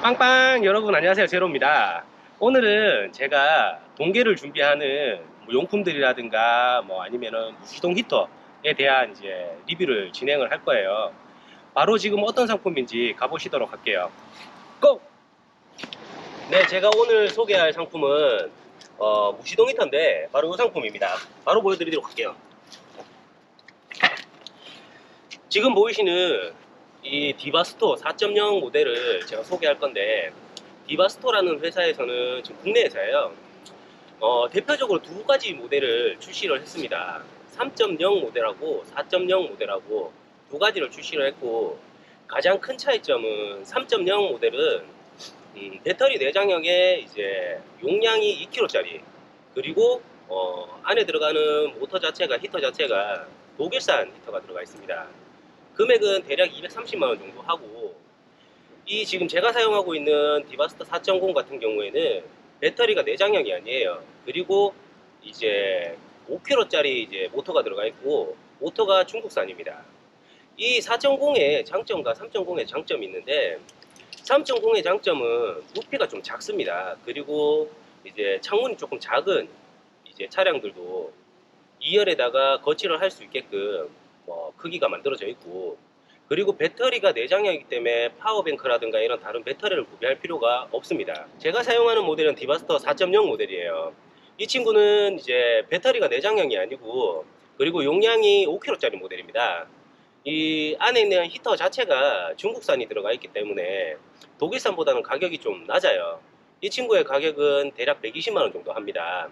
빵빵 여러분 안녕하세요, 제로입니다. 오늘은 제가 동계를 준비하는 뭐 용품들이라든가 뭐 아니면은 무시동 히터에 대한 이제 리뷰를 진행을 할 거예요. 바로 지금 어떤 상품인지 가보시도록 할게요. 고! 네, 제가 오늘 소개할 상품은 무시동 히터인데 바로 이 상품입니다. 바로 보여드리도록 할게요. 지금 보이시는 이 디바스토 4.0 모델을 제가 소개할 건데, 디바스토라는 회사에서는 지금 국내 회사예요. 대표적으로 두 가지 모델을 출시를 했습니다. 3.0 모델하고 4.0 모델하고 두 가지를 출시를 했고, 가장 큰 차이점은 3.0 모델은 배터리 내장형에 이제 용량이 2kg짜리, 그리고 안에 들어가는 모터 자체가, 히터 자체가 독일산 히터가 들어가 있습니다. 금액은 대략 230만원 정도 하고, 이 지금 제가 사용하고 있는 디바스터 4.0 같은 경우에는 배터리가 내장형이 아니에요. 그리고 이제 5kg짜리 이제 모터가 들어가 있고, 모터가 중국산입니다. 이 4.0의 장점과 3.0의 장점이 있는데, 3.0의 장점은 부피가 좀 작습니다. 그리고 이제 창문이 조금 작은 이제 차량들도 2열에다가 거치를 할 수 있게끔 크기가 만들어져 있고, 그리고 배터리가 내장형이기 때문에 파워뱅크라든가 이런 다른 배터리를 구비할 필요가 없습니다. 제가 사용하는 모델은 디바스터 4.0 모델이에요. 이 친구는 이제 배터리가 내장형이 아니고, 그리고 용량이 5kg짜리 모델입니다. 이 안에 있는 히터 자체가 중국산이 들어가 있기 때문에 독일산보다는 가격이 좀 낮아요. 이 친구의 가격은 대략 120만원 정도 합니다.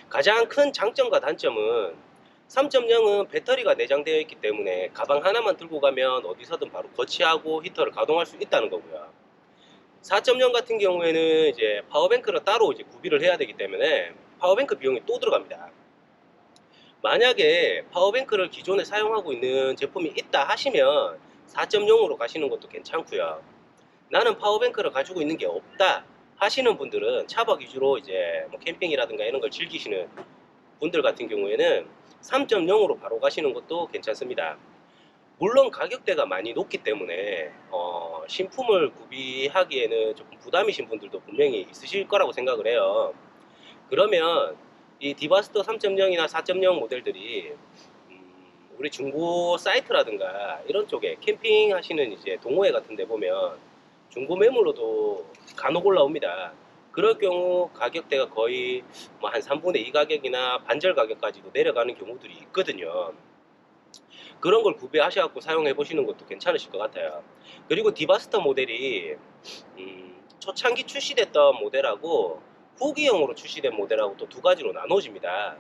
가장 큰 장점과 단점은 3.0은 배터리가 내장되어 있기 때문에 가방 하나만 들고 가면 어디서든 바로 거치하고 히터를 가동할 수 있다는 거고요. 4.0 같은 경우에는 이제 파워뱅크를 따로 이제 구비를 해야 되기 때문에 파워뱅크 비용이 또 들어갑니다. 만약에 파워뱅크를 기존에 사용하고 있는 제품이 있다 하시면 4.0으로 가시는 것도 괜찮고요. 나는 파워뱅크를 가지고 있는 게 없다 하시는 분들은 차박 위주로 이제 뭐 캠핑이라든가 이런 걸 즐기시는 분들 같은 경우에는 3.0으로 바로 가시는 것도 괜찮습니다. 물론 가격대가 많이 높기 때문에 신품을 구비하기에는 조금 부담이신 분들도 분명히 있으실 거라고 생각을 해요. 그러면 이 디바스터 3.0이나 4.0 모델들이 우리 중고 사이트라든가 이런 쪽에 캠핑 하시는 이제 동호회 같은 데 보면 중고 매물로도 간혹 올라옵니다. 그럴 경우 가격대가 거의 뭐 한 3분의 2 가격이나 반절 가격까지도 내려가는 경우들이 있거든요. 그런 걸 구비하셔서 사용해 보시는 것도 괜찮으실 것 같아요. 그리고 디바스터 모델이 초창기 출시됐던 모델하고 후기형으로 출시된 모델하고 또 두 가지로 나눠집니다.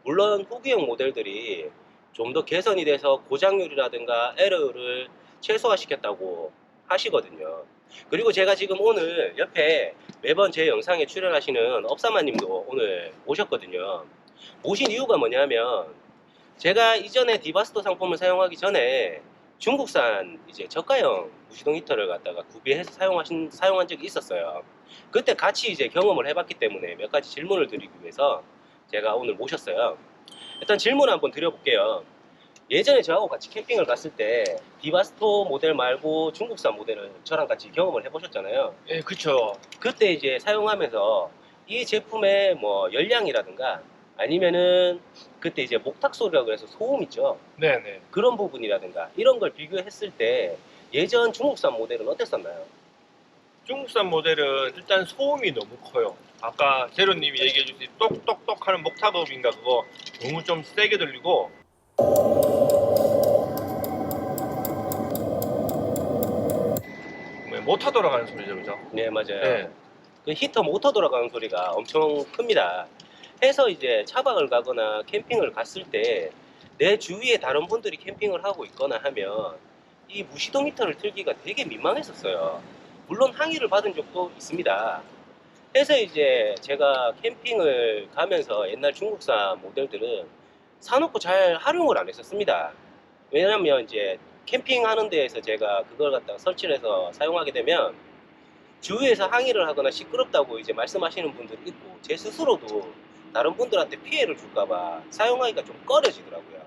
물론 후기형 모델들이 좀 더 개선이 돼서 고장률이라든가 에러를 최소화시켰다고 하시거든요. 그리고 제가 지금 오늘 옆에 매번 제 영상에 출연하시는 업사마님도 오늘 오셨거든요. 오신 이유가 뭐냐면, 제가 이전에 디바스터 상품을 사용하기 전에 중국산 이제 저가형 무시동 히터를 갖다가 구비해서 사용한 적이 있었어요. 그때 같이 이제 경험을 해봤기 때문에 몇 가지 질문을 드리기 위해서 제가 오늘 모셨어요. 일단 질문 한번 드려볼게요. 예전에 저하고 같이 캠핑을 갔을 때 디바스토 모델 말고 중국산 모델을 저랑 같이 경험을 해보셨잖아요. 예, 그쵸. 그때 이제 사용하면서 이 제품의 뭐 열량이라든가 아니면은 그때 이제 목탁 소리라고 해서 소음 있죠. 네네. 그런 부분이라든가 이런 걸 비교했을 때 예전 중국산 모델은 어땠었나요? 중국산 모델은 일단 소음이 너무 커요. 아까 제로님이 얘기해 주신 똑똑똑 하는 목탁업인가 그거 너무 좀 세게 들리고, 모터 돌아가는 소리죠, 그죠? 네, 맞아요. 네. 그 히터 모터 돌아가는 소리가 엄청 큽니다. 해서 이제 차박을 가거나 캠핑을 갔을 때 내 주위에 다른 분들이 캠핑을 하고 있거나 하면 이 무시동 히터를 틀기가 되게 민망했었어요. 물론 항의를 받은 적도 있습니다. 해서 이제 제가 캠핑을 가면서 옛날 중국산 모델들은 사놓고 잘 활용을 안 했었습니다. 왜냐면 이제 캠핑하는 데에서 제가 그걸 갖다가 설치를 해서 사용하게 되면 주위에서 항의를 하거나 시끄럽다고 이제 말씀하시는 분들이 있고, 제 스스로도 다른 분들한테 피해를 줄까봐 사용하기가 좀 꺼려지더라고요.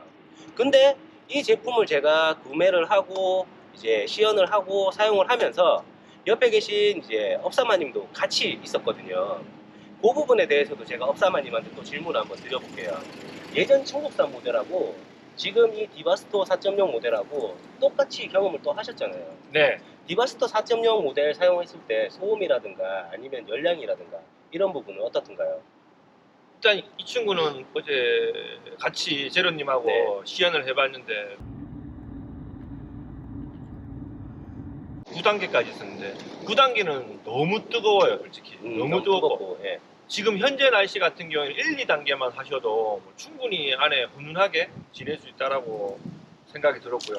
근데 이 제품을 제가 구매를 하고 이제 시연을 하고 사용을 하면서 옆에 계신 이제 업사마님도 같이 있었거든요. 그 부분에 대해서도 제가 업사마님한테 또 질문을 한번 드려볼게요. 예전 중국산 모델하고 지금 이 디바스토 4.0 모델하고 똑같이 경험을 또 하셨잖아요. 네. 디바스토 4.0 모델 사용했을 때 소음이라든가 아니면 열량이라든가 이런 부분은 어떻던가요? 일단 이 친구는 어제 같이 제로님하고 네. 시연을 해봤는데 9단계까지 있었는데 9단계는 너무 뜨거워요, 솔직히. 너무 뜨겁고. 예. 지금 현재 날씨 같은 경우에는 1, 2단계만 하셔도 뭐 충분히 안에 훈훈하게 지낼 수 있다라고 생각이 들었고요.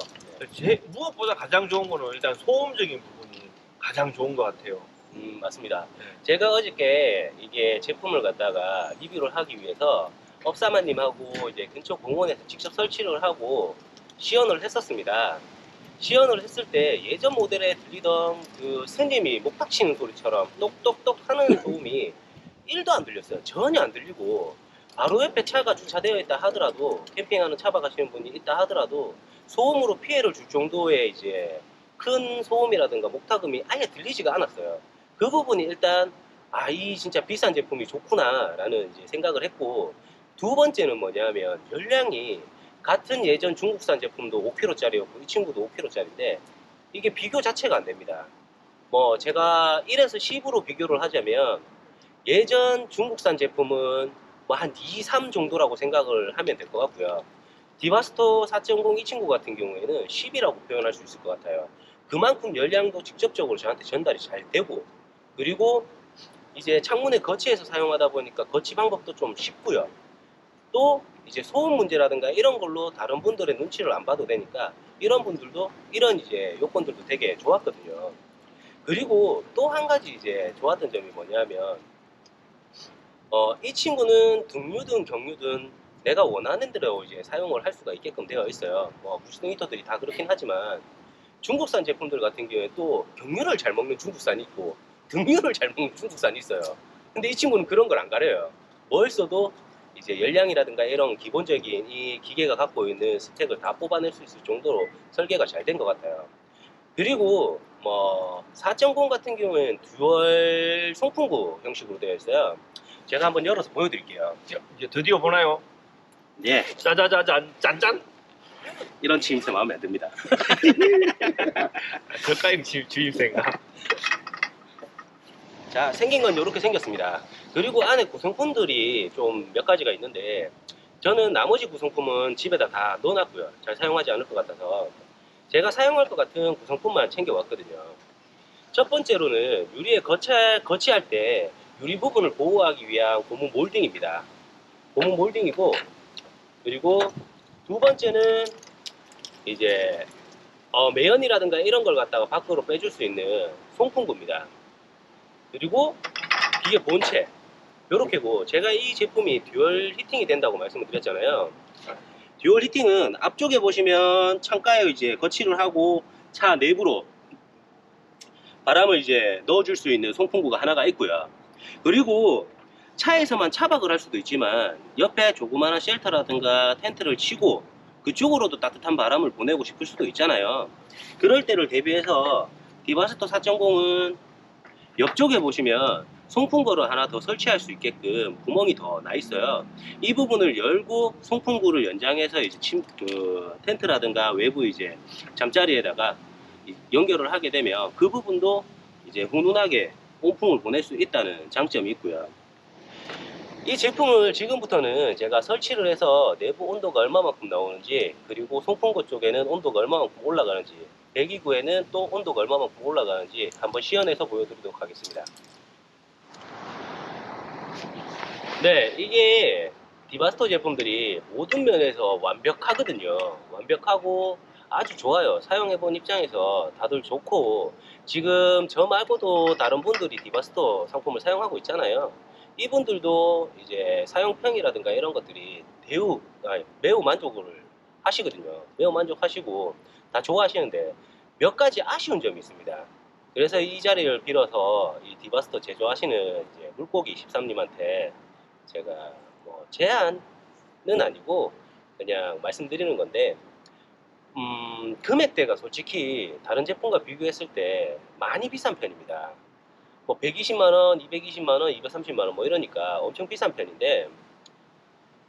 무엇보다 가장 좋은 거는 일단 소음적인 부분이 가장 좋은 것 같아요. 맞습니다. 네. 제가 어저께 이게 제품을 갖다가 리뷰를 하기 위해서 업사마님하고 이제 근처 공원에서 직접 설치를 하고 시연을 했었습니다. 시연을 했을 때 예전 모델에 들리던 그 스님이 목닥치는 소리처럼 똑똑똑 하는 소음이 1도 안 들렸어요. 전혀 안 들리고 바로 옆에 차가 주차되어 있다 하더라도 캠핑하는 차박 하시는 분이 있다 하더라도 소음으로 피해를 줄 정도의 이제 큰 소음이라든가 목탁음이 아예 들리지가 않았어요. 그 부분이 일단 이 진짜 비싼 제품이 좋구나라는 이제 생각을 했고, 두 번째는 뭐냐면 열량이 같은 예전 중국산 제품도 5kg짜리였고 이 친구도 5kg짜리인데 이게 비교 자체가 안 됩니다. 뭐 제가 1에서 10으로 비교를 하자면 예전 중국산 제품은 뭐 한 2, 3 정도라고 생각을 하면 될 것 같고요. 디바스토 4.0 이 친구 같은 경우에는 10이라고 표현할 수 있을 것 같아요. 그만큼 열량도 직접적으로 저한테 전달이 잘 되고, 그리고 이제 창문에 거치해서 사용하다 보니까 거치 방법도 좀 쉽고요. 또 이제 소음 문제라든가 이런 걸로 다른 분들의 눈치를 안 봐도 되니까 이런 분들도 이런 이제 요건들도 되게 좋았거든요. 그리고 또 한 가지 이제 좋았던 점이 뭐냐면 이 친구는 등유든 경유든 내가 원하는 대로 이제 사용을 할 수가 있게끔 되어 있어요. 뭐 무시등 히터들이 다 그렇긴 하지만 중국산 제품들 같은 경우에 또 경유를 잘 먹는 중국산이 있고 등유를 잘 먹는 중국산이 있어요. 근데 이 친구는 그런 걸 안 가려요. 뭘 써도 이제 열량이라든가 이런 기본적인 이 기계가 갖고 있는 스펙을 다 뽑아낼 수 있을 정도로 설계가 잘 된 것 같아요. 그리고 뭐 4.0 같은 경우에는 듀얼 송풍구 형식으로 되어 있어요. 제가 한번 열어서 보여드릴게요. 이제 드디어 보나요? 네, 짜자자잔 짠짠. 이런 침새 마음에 안 듭니다. 저까지 주입생가. 자, 생긴 건 이렇게 생겼습니다. 그리고 안에 구성품들이 좀 몇 가지가 있는데 저는 나머지 구성품은 집에다 다 넣어놨고요. 잘 사용하지 않을 것 같아서 제가 사용할 것 같은 구성품만 챙겨왔거든요. 첫 번째로는 유리에 거치할 때 유리 부분을 보호하기 위한 고무 몰딩입니다. 고무 몰딩이고, 그리고 두 번째는 이제 매연이라든가 이런 걸 갖다가 밖으로 빼줄 수 있는 송풍구입니다. 그리고 이게 본체 요렇게고, 제가 이 제품이 듀얼 히팅이 된다고 말씀을 드렸잖아요. 듀얼 히팅은 앞쪽에 보시면 창가에 이제 거치를 하고 차 내부로 바람을 이제 넣어줄 수 있는 송풍구가 하나가 있고요. 그리고 차에서만 차박을 할 수도 있지만 옆에 조그마한 쉘터라든가 텐트를 치고 그쪽으로도 따뜻한 바람을 보내고 싶을 수도 있잖아요. 그럴 때를 대비해서 디바스토 4.0은 옆쪽에 보시면 송풍구를 하나 더 설치할 수 있게끔 구멍이 더 나 있어요. 이 부분을 열고 송풍구를 연장해서 이제 텐트라든가 외부 이제 잠자리에다가 연결을 하게 되면 그 부분도 이제 훈훈하게 온풍을 보낼 수 있다는 장점이 있고요. 이 제품을 지금부터는 제가 설치를 해서 내부 온도가 얼마만큼 나오는지, 그리고 송풍구 쪽에는 온도가 얼마만큼 올라가는지, 배기구에는 또 온도가 얼마만큼 올라가는지 한번 시연해서 보여드리도록 하겠습니다. 네, 이게 디바스토 제품들이 모든 면에서 완벽하거든요. 완벽하고 아주 좋아요. 사용해본 입장에서 다들 좋고, 지금 저 말고도 다른 분들이 디바스토 상품을 사용하고 있잖아요. 이분들도 이제 사용평이라든가 이런 것들이 매우 만족을 하시거든요. 매우 만족하시고 다 좋아하시는데 몇 가지 아쉬운 점이 있습니다. 그래서 이 자리를 빌어서 이 디바스토 제조하시는 이제 물고기 13님한테 제가 뭐 제안은 아니고 그냥 말씀드리는 건데, 금액대가 솔직히 다른 제품과 비교했을 때 많이 비싼 편입니다. 뭐 120만원, 220만원, 230만원 뭐 이러니까 엄청 비싼 편인데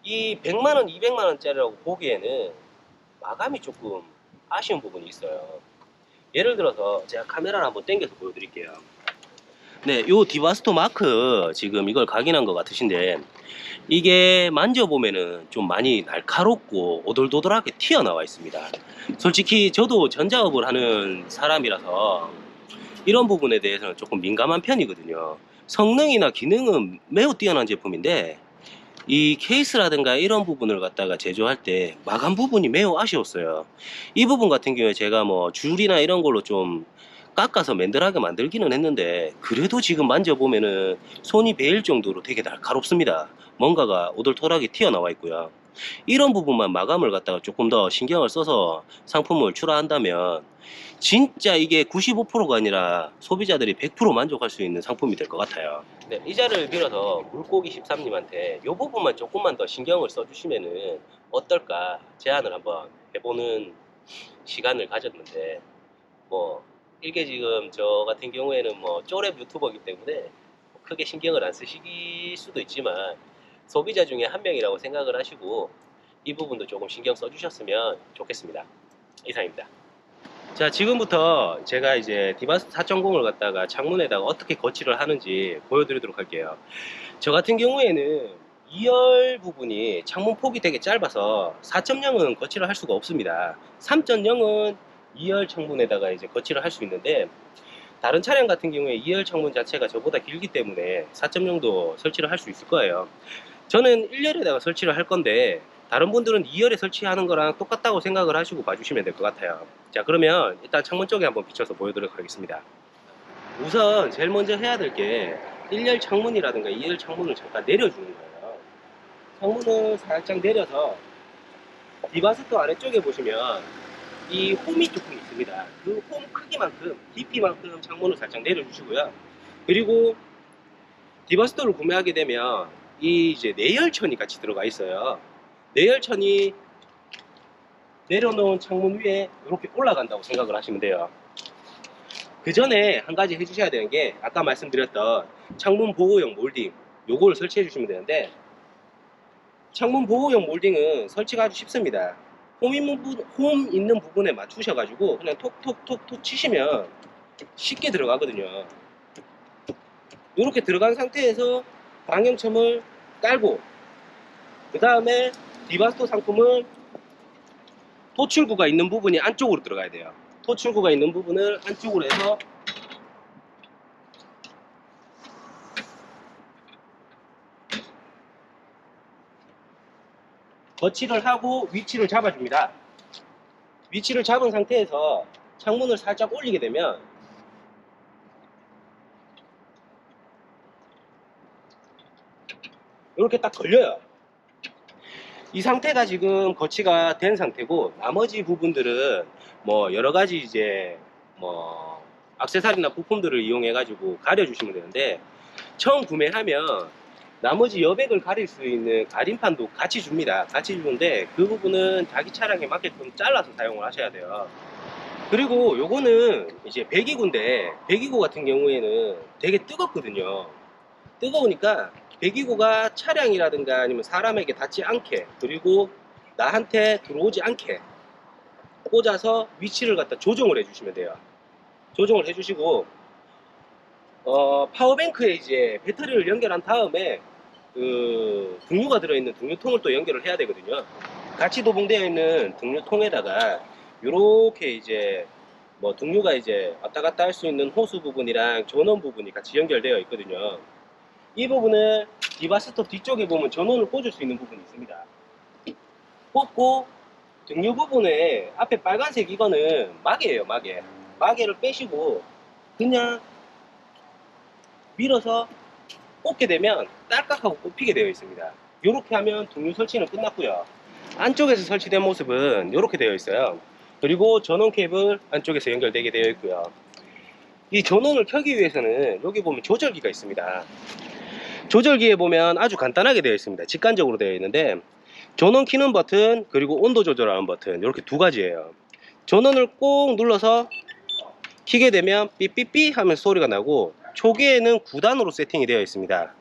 이 100만원, 200만원짜리라고 보기에는 마감이 조금 아쉬운 부분이 있어요. 예를 들어서 제가 카메라를 한번 당겨서 보여드릴게요. 네, 요 디바스토 마크 지금 이걸 각인한 것 같으신데 이게 만져보면은 좀 많이 날카롭고 오돌도돌하게 튀어나와 있습니다. 솔직히 저도 전자업을 하는 사람이라서 이런 부분에 대해서는 조금 민감한 편이거든요. 성능이나 기능은 매우 뛰어난 제품인데 이 케이스라든가 이런 부분을 갖다가 제조할 때 마감 부분이 매우 아쉬웠어요. 이 부분 같은 경우에 제가 뭐 줄이나 이런 걸로 좀 깎아서 맨들하게 만들기는 했는데 그래도 지금 만져보면은 손이 베일 정도로 되게 날카롭습니다. 뭔가가 오돌토락이 튀어나와 있고요. 이런 부분만 마감을 갖다가 조금 더 신경을 써서 상품을 출하한다면 진짜 이게 95%가 아니라 소비자들이 100% 만족할 수 있는 상품이 될 것 같아요. 네, 이 자리를 빌어서 물고기 13님한테 이 부분만 조금만 더 신경을 써주시면은 어떨까 제안을 한번 해보는 시간을 가졌는데 뭐 이게 지금 저 같은 경우에는 뭐 쪼렙 유튜버이기 때문에 크게 신경을 안 쓰실 수도 있지만 소비자 중에 한 명이라고 생각을 하시고 이 부분도 조금 신경 써주셨으면 좋겠습니다. 이상입니다. 자, 지금부터 제가 이제 디바스 4.0을 갖다가 창문에다가 어떻게 거치를 하는지 보여드리도록 할게요. 저 같은 경우에는 2열 부분이 창문 폭이 되게 짧아서 4.0은 거치를 할 수가 없습니다. 3.0은 2열 창문에다가 이제 거치를 할 수 있는데 다른 차량 같은 경우에 2열 창문 자체가 저보다 길기 때문에 4.0도 설치를 할 수 있을 거예요. 저는 1열에다가 설치를 할 건데 다른 분들은 2열에 설치하는 거랑 똑같다고 생각을 하시고 봐주시면 될 것 같아요. 자, 그러면 일단 창문 쪽에 한번 비춰서 보여드리도록 하겠습니다. 우선 제일 먼저 해야 될 게 1열 창문이라든가 2열 창문을 잠깐 내려주는 거예요. 창문을 살짝 내려서 디바스토 아래쪽에 보시면 이 홈이 조금 있습니다. 그 홈 크기만큼, 깊이만큼 창문을 살짝 내려주시고요. 그리고 디바스토를 구매하게 되면 이 이제 내열천이 같이 들어가 있어요. 내열천이 내려놓은 창문 위에 이렇게 올라간다고 생각을 하시면 돼요. 그 전에 한 가지 해주셔야 되는 게 아까 말씀드렸던 창문 보호용 몰딩 요거를 설치해 주시면 되는데 창문 보호용 몰딩은 설치가 아주 쉽습니다. 홈 있는 부분에 맞추셔 가지고 그냥 톡톡톡톡 치시면 쉽게 들어가거든요. 이렇게 들어간 상태에서 방향첨을 깔고 그 다음에 디바스토 상품을 토출구가 있는 부분이 안쪽으로 들어가야 돼요. 토출구가 있는 부분을 안쪽으로 해서 거치를 하고 위치를 잡아줍니다. 위치를 잡은 상태에서 창문을 살짝 올리게 되면 이렇게 딱 걸려요. 이 상태가 지금 거치가 된 상태고 나머지 부분들은 뭐 여러가지 이제 뭐 액세서리나 부품들을 이용해 가지고 가려 주시면 되는데 처음 구매하면 나머지 여백을 가릴 수 있는 가림판도 같이 줍니다. 같이 주는데 그 부분은 자기 차량에 맞게끔 잘라서 사용을 하셔야 돼요. 그리고 요거는 이제 배기구인데 배기구 같은 경우에는 되게 뜨겁거든요. 뜨거우니까 배기구가 차량이라든가 아니면 사람에게 닿지 않게 그리고 나한테 들어오지 않게 꽂아서 위치를 갖다 조정을 해주시면 돼요. 조정을 해주시고 파워뱅크에 이제 배터리를 연결한 다음에 그 등유가 들어있는 등유통을 또 연결을 해야 되거든요. 같이 도봉되어 있는 등유통에다가 이렇게 이제 뭐 등유가 이제 왔다 갔다 할 수 있는 호수 부분이랑 전원 부분이 같이 연결되어 있거든요. 이 부분을 디바스토 뒤쪽에 보면 전원을 꽂을 수 있는 부분이 있습니다. 꽂고 등유 부분에 앞에 빨간색 이거는 마개예요. 마개를 빼시고 그냥 밀어서 꽂게 되면 딸깍하고 꼽히게 되어 있습니다. 이렇게 하면 등유 설치는 끝났고요. 안쪽에서 설치된 모습은 이렇게 되어 있어요. 그리고 전원 케이블 안쪽에서 연결되게 되어 있고요. 이 전원을 켜기 위해서는 여기 보면 조절기가 있습니다. 조절기에 보면 아주 간단하게 되어 있습니다. 직관적으로 되어 있는데 전원 켜는 버튼 그리고 온도 조절하는 버튼 이렇게 두 가지예요. 전원을 꼭 눌러서 키게 되면 삐삐삐 하면서 소리가 나고, 초기에는 9단으로 세팅이 되어 있습니다.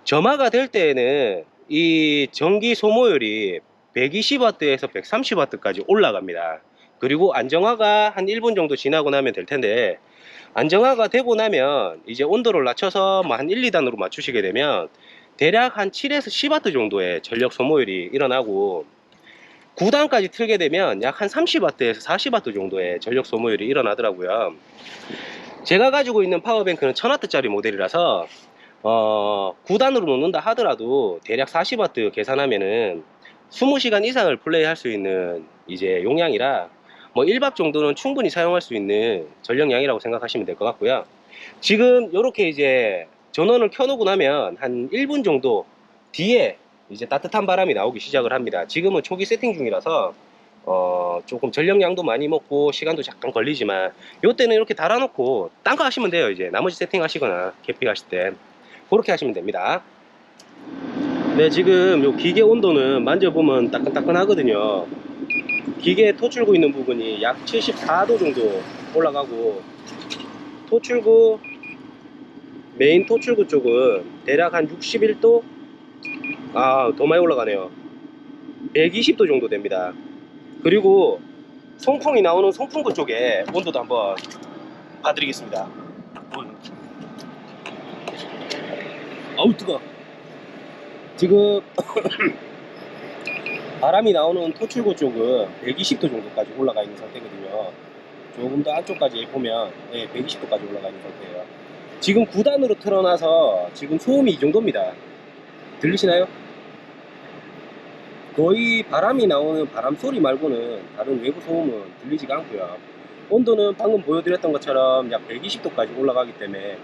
점화가 될 때에는 이 전기 소모율이 120W에서 130W까지 올라갑니다. 그리고 안정화가 한 1분 정도 지나고 나면 될 텐데, 안정화가 되고 나면 이제 온도를 낮춰서 뭐 한 1, 2단으로 맞추시게 되면 대략 한 7에서 10W 정도의 전력 소모율이 일어나고, 9단까지 틀게 되면 약 한 30W에서 40W 정도의 전력 소모율이 일어나더라고요. 제가 가지고 있는 파워뱅크는 1000W짜리 모델이라서 9단으로 놓는다 하더라도 대략 40W 계산하면은 20시간 이상을 플레이할 수 있는 이제 용량이라, 뭐 1박 정도는 충분히 사용할 수 있는 전력량이라고 생각하시면 될 것 같고요. 지금 이렇게 이제 전원을 켜놓고 나면 한 1분 정도 뒤에 이제 따뜻한 바람이 나오기 시작을 합니다. 지금은 초기 세팅 중이라서 조금 전력량도 많이 먹고 시간도 잠깐 걸리지만, 이때는 이렇게 달아놓고 딴 거 하시면 돼요. 이제 나머지 세팅 하시거나 캠핑 하실 때 그렇게 하시면 됩니다. 네, 지금 요 기계 온도는 만져보면 따끈따끈하거든요. 기계에 토출구 있는 부분이 약 74도 정도 올라가고, 토출구 메인 토출구 쪽은 대략 한 61도, 더 많이 올라가네요. 120도 정도 됩니다. 그리고 송풍이 나오는 송풍구 쪽에 온도도 한번 봐드리겠습니다. 아우 뜨거. 지금 바람이 나오는 토출구 쪽은 120도 정도까지 올라가 있는 상태거든요. 조금 더 안쪽까지 보면 120도까지 올라가 있는 상태예요. 지금 9단으로 틀어놔서 지금 소음이 이 정도입니다. 들리시나요? 거의 바람이 나오는 바람 소리 말고는 다른 외부 소음은 들리지가 않고요. 온도는 방금 보여드렸던 것처럼 약 120도까지 올라가기 때문에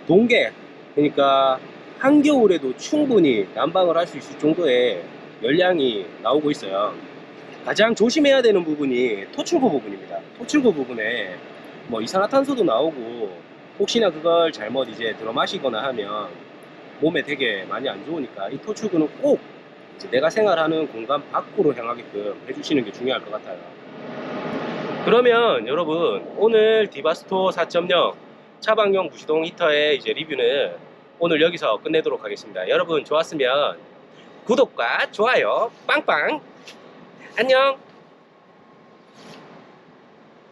동계, 그러니까 한겨울에도 충분히 난방을 할 수 있을 정도의 열량이 나오고 있어요. 가장 조심해야 되는 부분이 토출구 부분입니다. 토출구 부분에 뭐 이산화탄소도 나오고, 혹시나 그걸 잘못 이제 들어 마시거나 하면 몸에 되게 많이 안 좋으니까 이 토출구는 꼭 이제 내가 생활하는 공간 밖으로 향하게끔 해주시는 게 중요할 것 같아요. 그러면 여러분, 오늘 디바스토 4.0 차방용 무시동 히터의 이제 리뷰는 오늘 여기서 끝내도록 하겠습니다. 여러분 좋았으면 구독과 좋아요 빵빵. 안녕.